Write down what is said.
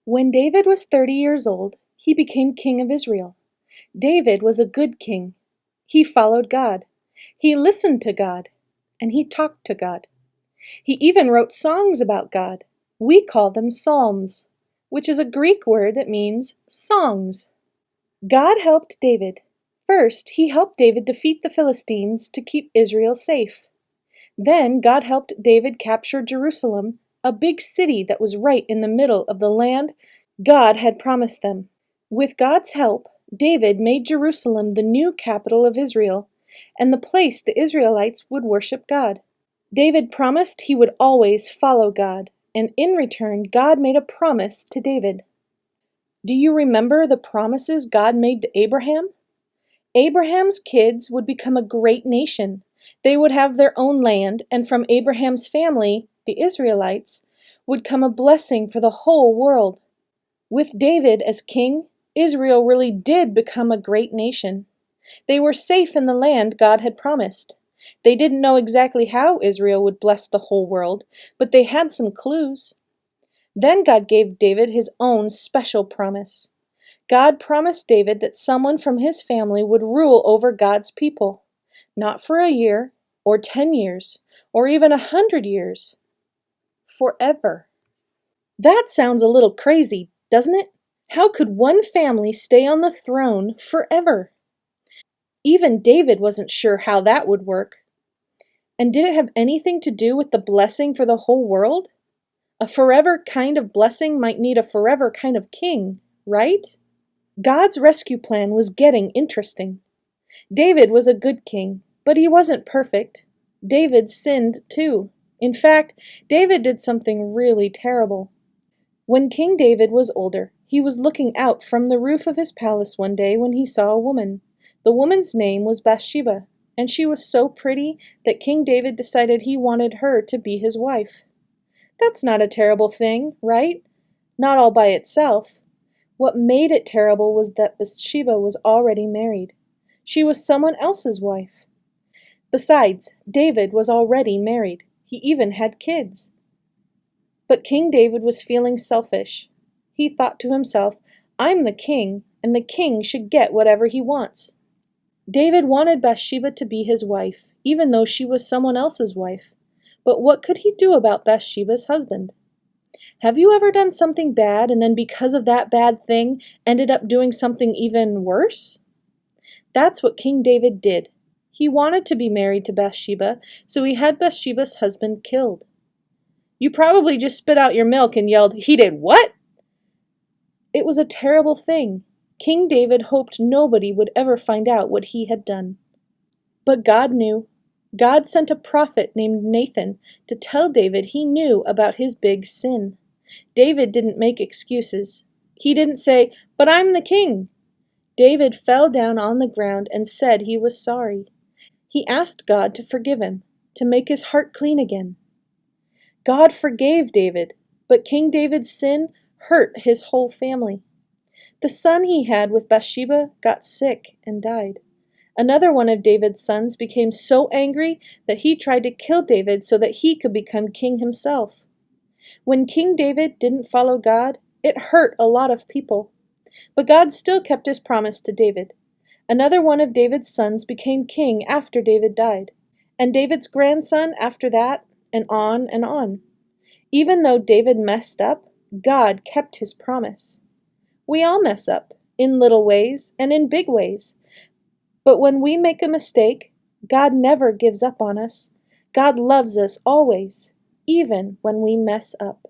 When David was 30 years old, he became king of Israel. David was a good king. He followed God. He listened to God. And he talked to God. He even wrote songs about God. We call them psalms, which is a Greek word that means songs. God helped David. First, he helped David defeat the Philistines to keep Israel safe. Then God helped David capture Jerusalem, a big city that was right in the middle of the land God had promised them. With God's help, David made Jerusalem the new capital of Israel, and the place the Israelites would worship God. David promised he would always follow God, and in return, God made a promise to David. Do you remember the promises God made to Abraham? Abraham's kids would become a great nation. They would have their own land, and from Abraham's family, the Israelites, would come a blessing for the whole world. With David as king, Israel really did become a great nation. They were safe in the land God had promised. They didn't know exactly how Israel would bless the whole world, but they had some clues. Then God gave David his own special promise. God promised David that someone from his family would rule over God's people, not for a year, or 10 years, or even 100 years. Forever. That sounds a little crazy, doesn't it? How could one family stay on the throne forever? Even David wasn't sure how that would work. And did it have anything to do with the blessing for the whole world? A forever kind of blessing might need a forever kind of king, right? God's rescue plan was getting interesting. David was a good king, but he wasn't perfect. David sinned too. In fact, David did something really terrible. When King David was older, he was looking out from the roof of his palace one day when he saw a woman. The woman's name was Bathsheba, and she was so pretty that King David decided he wanted her to be his wife. That's not a terrible thing, right? Not all by itself. What made it terrible was that Bathsheba was already married. She was someone else's wife. Besides, David was already married. He even had kids. But King David was feeling selfish. He thought to himself, I'm the king, and the king should get whatever he wants. David wanted Bathsheba to be his wife, even though she was someone else's wife. But what could he do about Bathsheba's husband? Have you ever done something bad and then because of that bad thing ended up doing something even worse? That's what King David did. He wanted to be married to Bathsheba, so he had Bathsheba's husband killed. You probably just spit out your milk and yelled, "He did what?" It was a terrible thing. King David hoped nobody would ever find out what he had done. But God knew. God sent a prophet named Nathan to tell David he knew about his big sin. David didn't make excuses. He didn't say, "But I'm the king." David fell down on the ground and said he was sorry. He asked God to forgive him, to make his heart clean again. God forgave David, but King David's sin hurt his whole family. The son he had with Bathsheba got sick and died. Another one of David's sons became so angry that he tried to kill David so that he could become king himself. When King David didn't follow God, it hurt a lot of people. But God still kept his promise to David. Another one of David's sons became king after David died, and David's grandson after that, and on and on. Even though David messed up, God kept his promise. We all mess up, in little ways and in big ways. But when we make a mistake, God never gives up on us. God loves us always, even when we mess up.